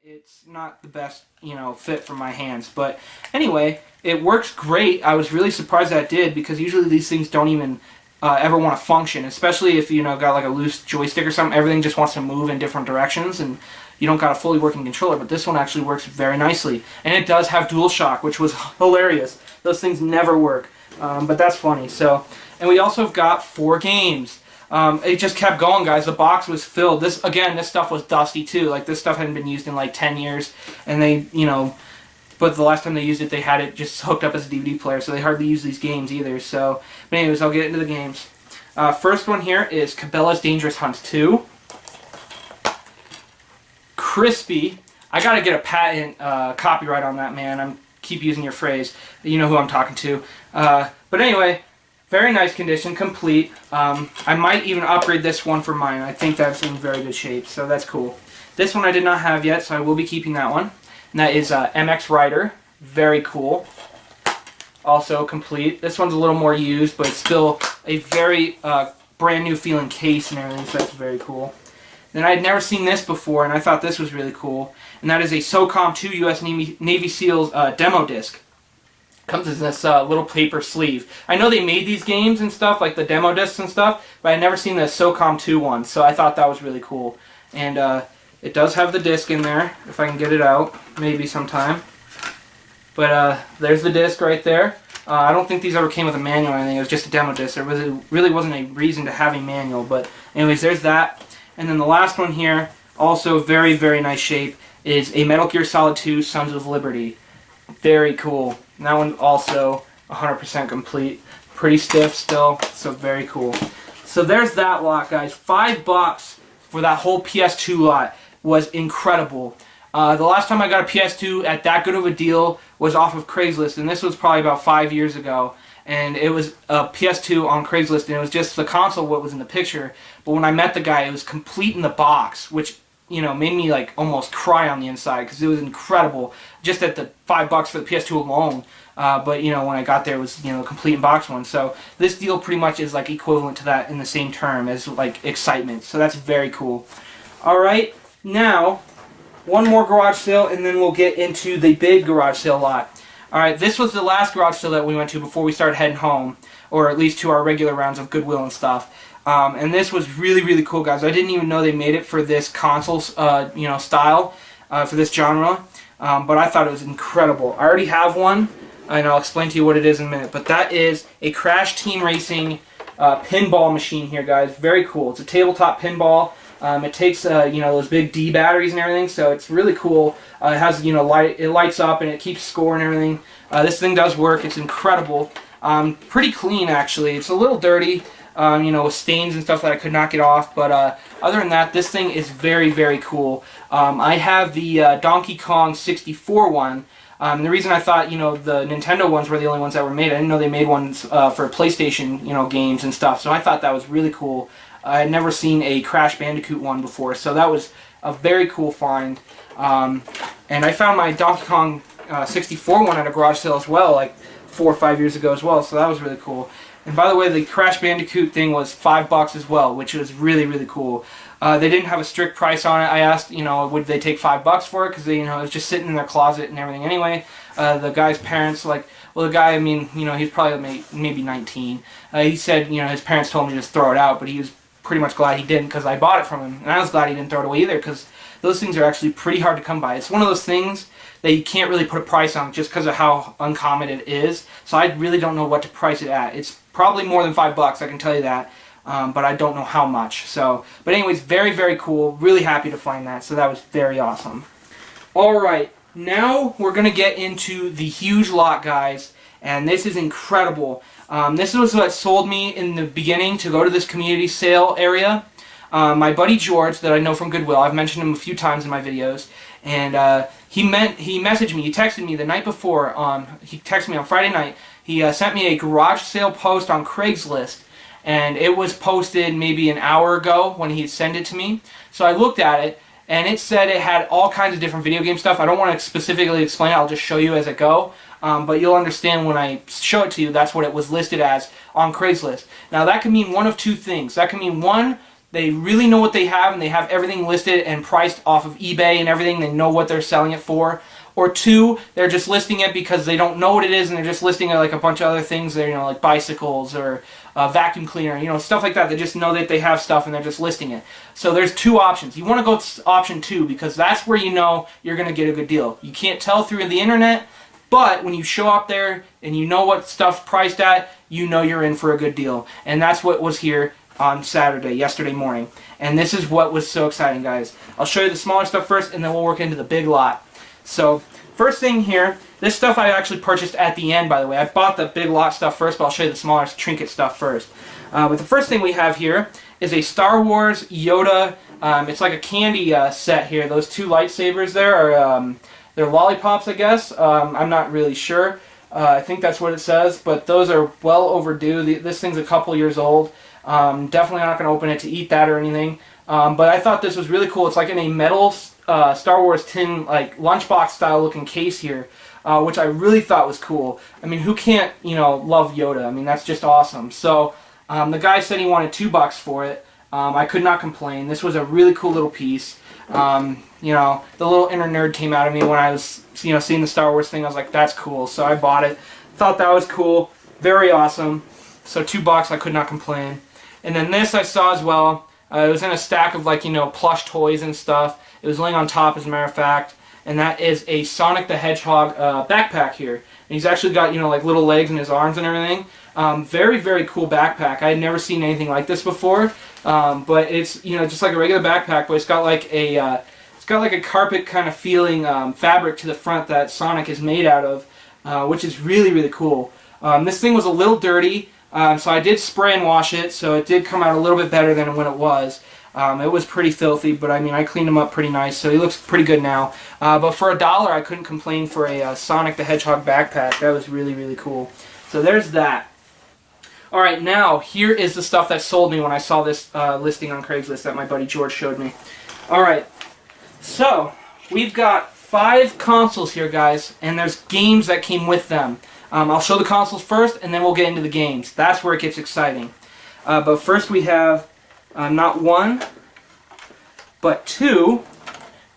It's not the best, fit for my hands. But anyway, it works great. I was really surprised that it did, because usually these things don't even ever want to function, especially if got like a loose joystick or something. Everything just wants to move in different directions, and you don't got a fully working controller. But this one actually works very nicely, and it does have DualShock, which was hilarious. Those things never work, but that's funny. So, and we also have got 4 games. It just kept going, guys. The box was filled. This stuff was dusty too. Like, this stuff hadn't been used in like 10 years, and they, but the last time they used it, they had it just hooked up as a DVD player, so they hardly use these games either. So, but anyways, I'll get into the games. First one here is Cabela's Dangerous Hunts 2. Crispy. I gotta get a patent copyright on that, man. I keep using your phrase. You know who I'm talking to. But anyway. Very nice condition, complete. I might even upgrade this one for mine. I think that's in very good shape, so that's cool. This one I did not have yet, so I will be keeping that one. And that is MX Rider. Very cool. Also complete. This one's a little more used, but it's still a very brand new feeling case and everything, so that's very cool. Then I had never seen this before, and I thought this was really cool. And that is a SOCOM 2 U.S. Navy SEALs demo disc. Comes in this little paper sleeve. I know they made these games and stuff, like the demo discs and stuff, but I'd never seen the SOCOM 2 one, so I thought that was really cool. And it does have the disc in there, if I can get it out, maybe sometime. But there's the disc right there. I don't think these ever came with a manual or anything. It was just a demo disc. There really wasn't a reason to have a manual, but anyways, there's that. And then the last one here, also very, very nice shape, is a Metal Gear Solid 2 Sons of Liberty. Very cool. And that one also 100% complete. Pretty stiff still, so very cool. So there's that lot, guys. $5 for that whole PS2 lot was incredible. The last time I got a PS2 at that good of a deal was off of Craigslist, and this was probably about 5 years ago. And it was a PS2 on Craigslist, and it was just the console what was in the picture. But when I met the guy, it was complete in the box, which made me like almost cry on the inside, because it was incredible just at the $5 for the PS2 alone. But when I got there, it was a complete in box one. So this deal pretty much is like equivalent to that in the same term as like excitement. So that's very cool. All right, now one more garage sale, and then we'll get into the big garage sale lot. All right, this was the last garage sale that we went to before we started heading home, or at least to our regular rounds of Goodwill and stuff. And this was really, really cool, guys. I didn't even know they made it for this console, style, for this genre. But I thought it was incredible. I already have one, and I'll explain to you what it is in a minute. But that is a Crash Team Racing pinball machine here, guys. Very cool. It's a tabletop pinball. It takes, those big D batteries and everything, so it's really cool. It has, it lights up and it keeps score and everything. This thing does work. It's incredible. Pretty clean, actually. It's a little dirty. With stains and stuff that I could not get off, but other than that, this thing is very, very cool. I have the Donkey Kong 64 one. The reason I thought, the Nintendo ones were the only ones that were made, I didn't know they made ones for PlayStation, games and stuff, so I thought that was really cool. I had never seen a Crash Bandicoot one before, so that was a very cool find. And I found my Donkey Kong 64 one at a garage sale as well, like 4 or 5 years ago as well, so that was really cool. And by the way, the Crash Bandicoot thing was $5 as well, which was really, really cool. They didn't have a strict price on it. I asked, would they take $5 for it? Because it was just sitting in their closet and everything anyway. The guy's parents, the guy, he's probably maybe 19. He said, his parents told him to just throw it out, but he was pretty much glad he didn't, because I bought it from him. And I was glad he didn't throw it away either, because those things are actually pretty hard to come by. It's one of those things that you can't really put a price on just because of how uncommon it is. So I really don't know what to price it at. It's probably more than $5, I can tell you that, but I don't know how much. So, but anyways, very, very cool. Really happy to find that. So that was very awesome. All right, now we're gonna get into the huge lot, guys, and this is incredible. This was what sold me in the beginning to go to this community sale area. My buddy George, that I know from Goodwill, I've mentioned him a few times in my videos, and he messaged me, he texted me the night before, he texted me on Friday night. He sent me a garage sale post on Craigslist, and it was posted maybe an hour ago when he sent it to me. So I looked at it, and it said it had all kinds of different video game stuff. I don't want to specifically explain it, I'll just show you as I go. But you'll understand when I show it to you, that's what it was listed as on Craigslist. Now that can mean one of two things. That can mean one, they really know what they have, and they have everything listed and priced off of eBay and everything. They know what they're selling it for. Or two, they're just listing it because they don't know what it is, and they're just listing it like a bunch of other things there, like bicycles or a vacuum cleaner, stuff like that. They just know that they have stuff and they're just listing it. So there's two options. You want to go with option two because that's where you know you're going to get a good deal. You can't tell through the internet, but when you show up there and you know what stuff's priced at, you know you're in for a good deal. And that's what was here on yesterday morning. And this is what was so exciting, guys. I'll show you the smaller stuff first, and then we'll work into the big lot. So, first thing here, this stuff I actually purchased at the end, by the way. I bought the big lot stuff first, but I'll show you the smaller trinket stuff first. But the first thing we have here is a Star Wars Yoda. It's like a candy set here. Those two lightsabers there are they're lollipops, I guess. I'm not really sure. I think that's what it says, but those are well overdue. This thing's a couple years old. Definitely not going to open it to eat that or anything. But I thought this was really cool. It's like in a metal Star Wars tin, like lunchbox style looking case here, which I really thought was cool. I mean, who can't, love Yoda? I mean, that's just awesome. So the guy said he wanted $2 for it. I could not complain. This was a really cool little piece. The little inner nerd came out of me when I was, seeing the Star Wars thing. I was like, that's cool. So I bought it. Thought that was cool. Very awesome. So $2, I could not complain. And then this I saw as well. It was in a stack of plush toys and stuff. It was laying on top, as a matter of fact. And that is a Sonic the Hedgehog backpack here. And he's actually got, like little legs in his arms and everything. Very, very cool backpack. I had never seen anything like this before. But it's, just like a regular backpack, but it's got like a carpet kind of feeling fabric to the front that Sonic is made out of, which is really, really cool. This thing was a little dirty. So I did spray and wash it, so it did come out a little bit better than when it was. It was pretty filthy, but I mean, I cleaned him up pretty nice, so he looks pretty good now. But for $1, I couldn't complain for a Sonic the Hedgehog backpack. That was really, really cool. So there's that. Alright, now, here is the stuff that sold me when I saw this listing on Craigslist that my buddy George showed me. Alright, so, we've got 5 consoles here, guys, and there's games that came with them. I'll show the consoles first, and then we'll get into the games. That's where it gets exciting. But first we have not 1, but 2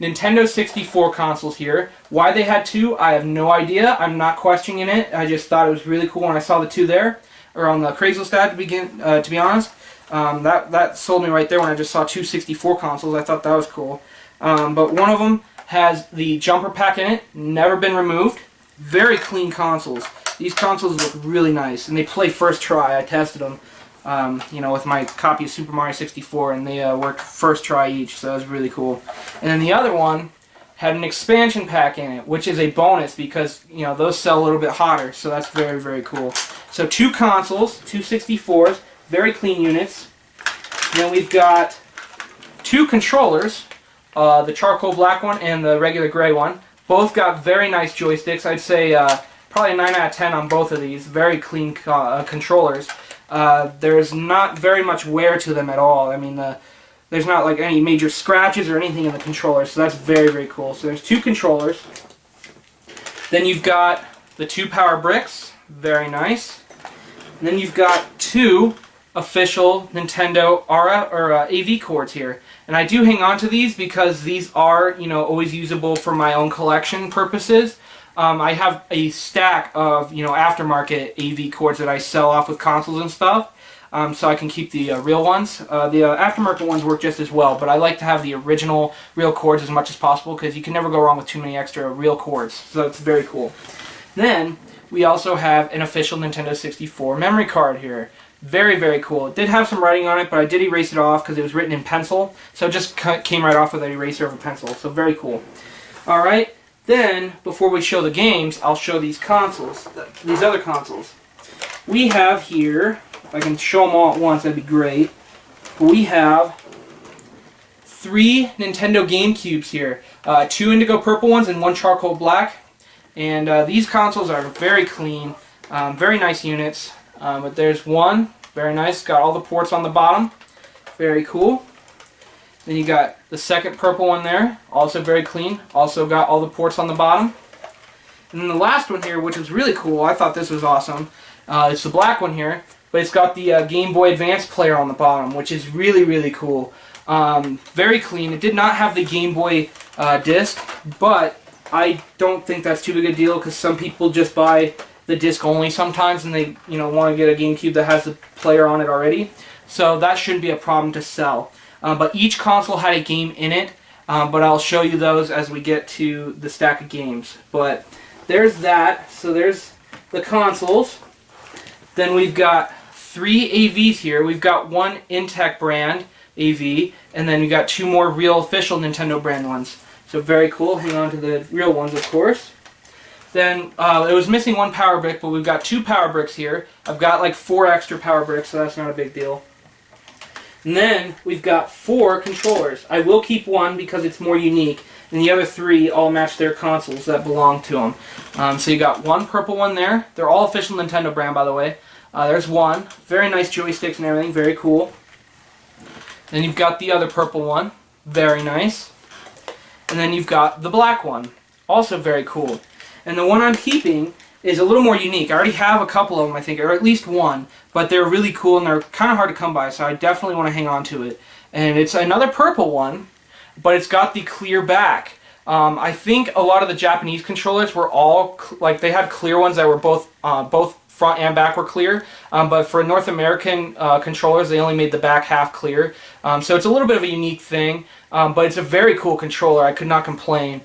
Nintendo 64 consoles here. Why they had 2, I have no idea. I'm not questioning it. I just thought it was really cool when I saw the 2 there, or on the Craigslist ad to be honest. That sold me right there when I just saw 2 64 consoles. I thought that was cool. But one of them has the jumper pack in it, never been removed. Very clean consoles. These consoles look really nice, and they play first try. I tested them, with my copy of Super Mario 64, and they worked first try each, so it was really cool. And then the other one had an expansion pack in it, which is a bonus because, those sell a little bit hotter, so that's very, very cool. So 2 consoles, 2 64s, very clean units. And then we've got 2 controllers, the charcoal black one and the regular gray one. Both got very nice joysticks. I'd say probably a 9 out of 10 on both of these. Very clean controllers. There's not very much wear to them at all. I mean, there's not like any major scratches or anything in the controller, so that's very, very cool. So there's 2 controllers. Then you've got the 2 power bricks. Very nice. And then you've got 2 official Nintendo AV cords here. And I do hang on to these because these are, always usable for my own collection purposes. I have a stack of, aftermarket AV cords that I sell off with consoles and stuff, so I can keep the real ones. The aftermarket ones work just as well, but I like to have the original real cords as much as possible because you can never go wrong with too many extra real cords, so it's very cool. Then, we also have an official Nintendo 64 memory card here. Very, very cool. It did have some writing on it, but I did erase it off because it was written in pencil. So it just came right off with an eraser of a pencil. So very cool. Alright, then, before we show the games, I'll show these consoles. These other consoles. We have here, if I can show them all at once, that'd be great. We have 3 Nintendo GameCubes here. 2 indigo purple ones and 1 charcoal black. And these consoles are very clean. Very nice units. But there's one, very nice, got all the ports on the bottom, very cool. Then you got the second purple one there, also very clean, also got all the ports on the bottom. And then the last one here, which was really cool, I thought this was awesome, it's the black one here, but it's got the Game Boy Advance player on the bottom, which is really, really cool. Very clean. It did not have the Game Boy disc, but I don't think that's too big a deal because some people just buy the disc only sometimes, and they want to get a GameCube that has the player on it already. So that shouldn't be a problem to sell. But each console had a game in it, but I'll show you those as we get to the stack of games. But there's that. So there's the consoles. Then we've got 3 AVs here. We've got one Intech brand AV, and then we got 2 more real official Nintendo brand ones. So very cool. Hang on to the real ones, of course. Then it was missing 1 power brick, but we've got 2 power bricks here. I've got like 4 extra power bricks, so that's not a big deal. And then we've got 4 controllers. I will keep 1 because it's more unique, and the other 3 all match their consoles that belong to them. So you got 1 purple one there. They're all official Nintendo brand, by the way. There's 1. Very nice joysticks and everything. Very cool. Then you've got the other purple one. Very nice. And then you've got the black one. Also very cool. And the one I'm keeping is a little more unique. I already have a couple of them, I think, or at least 1, but they're really cool and they're kind of hard to come by, so I definitely want to hang on to it. And it's another purple one, but it's got the clear back. I think a lot of the Japanese controllers were all, like, they had clear ones that were both front and back were clear, but for North American controllers, they only made the back half clear. So it's a little bit of a unique thing, but it's a very cool controller. I could not complain.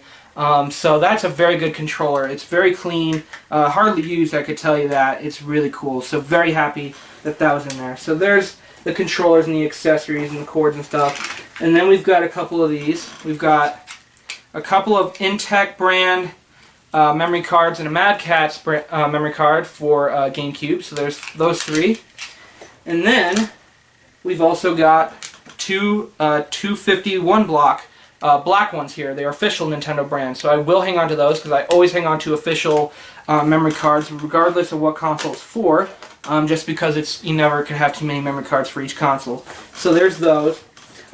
So that's a very good controller. It's very clean, hardly used, I could tell you that. It's really cool. So very happy that that was in there. So there's the controllers and the accessories and the cords and stuff. And then we've got a couple of these. We've got a couple of Intech brand memory cards and a Mad Catz memory card for GameCube. So there's those 3. And then we've also got 2 251 block black ones here. They are official Nintendo brands, so I will hang on to those because I always hang on to official memory cards regardless of what console it's for, just because you never can have too many memory cards for each console. So there's those.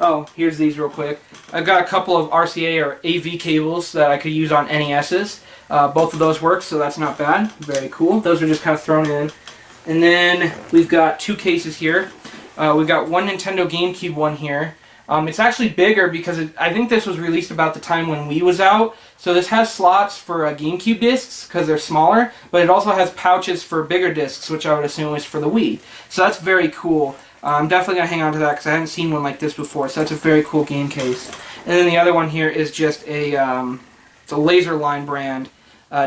Oh, here's these real quick. I've got a couple of RCA or AV cables that I could use on NESs. Both of those work, so that's not bad. Very cool. Those are just kind of thrown in. And then we've got 2 cases here. We've got 1 Nintendo GameCube one here. It's actually bigger because I think this was released about the time when Wii was out. So this has slots for GameCube discs because they're smaller, but it also has pouches for bigger discs, which I would assume is for the Wii. So that's very cool. I'm definitely going to hang on to that because I haven't seen one like this before. So that's a very cool game case. And then the other one here is just it's a laser line brand,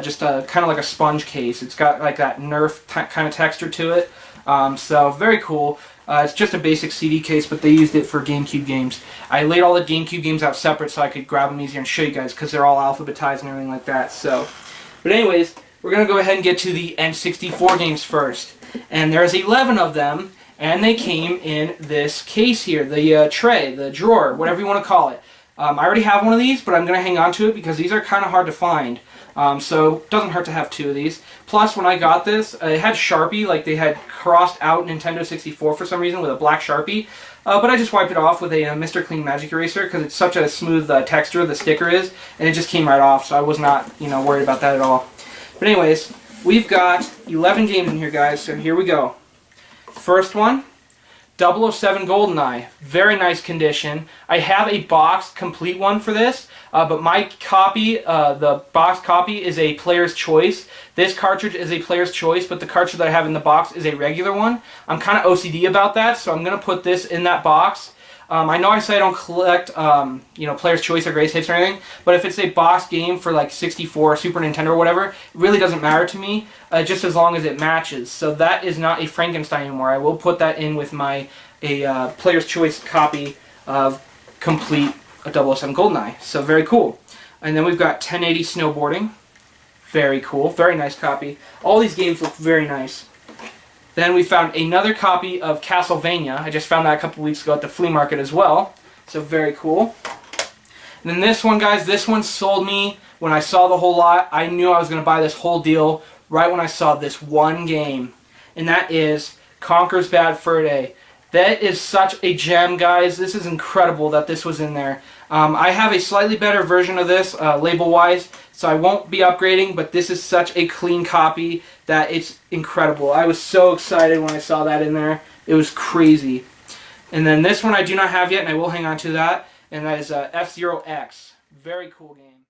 just kind of like a sponge case. It's got like that Nerf kind of texture to it. So very cool. It's just a basic CD case, but they used it for GameCube games. I laid all the GameCube games out separate so I could grab them easier and show you guys because they're all alphabetized and everything like that. So, but anyways, we're going to go ahead and get to the N64 games first. And there's 11 of them, and they came in this case here, the tray, the drawer, whatever you want to call it. I already have one of these, but I'm going to hang on to it because these are kind of hard to find. So it doesn't hurt to have 2 of these. Plus, when I got this, it had Sharpie, like they had crossed out Nintendo 64 for some reason with a black Sharpie. But I just wiped it off with a Mr. Clean Magic Eraser because it's such a smooth texture the sticker is, and it just came right off, so I was not, worried about that at all. But anyways, we've got 11 games in here, guys, so here we go. First one, 007 GoldenEye. Very nice condition. I have a boxed complete one for this, but my copy, the boxed copy, is a player's choice. This cartridge is a player's choice, but the cartridge that I have in the box is a regular one. I'm kind of OCD about that, so I'm going to put this in that box. I know I say I don't collect, player's choice or greatest hits or anything, but if it's a box game for like 64, Super Nintendo or whatever, it really doesn't matter to me, just as long as it matches. So that is not a Frankenstein anymore. I will put that in with my player's choice copy of complete 007 GoldenEye. So very cool. And then we've got 1080 Snowboarding. Very cool. Very nice copy. All these games look very nice. Then we found another copy of Castlevania. I just found that a couple weeks ago at the flea market as well. So very cool. And then this one, guys, this one sold me when I saw the whole lot. I knew I was going to buy this whole deal right when I saw this one game. And that is Conker's Bad Fur Day. That is such a gem, guys. This is incredible that this was in there. I have a slightly better version of this, label-wise, so I won't be upgrading, but this is such a clean copy that it's incredible. I was so excited when I saw that in there. It was crazy. And then this one I do not have yet, and I will hang on to that, and that is F-Zero X. Very cool game.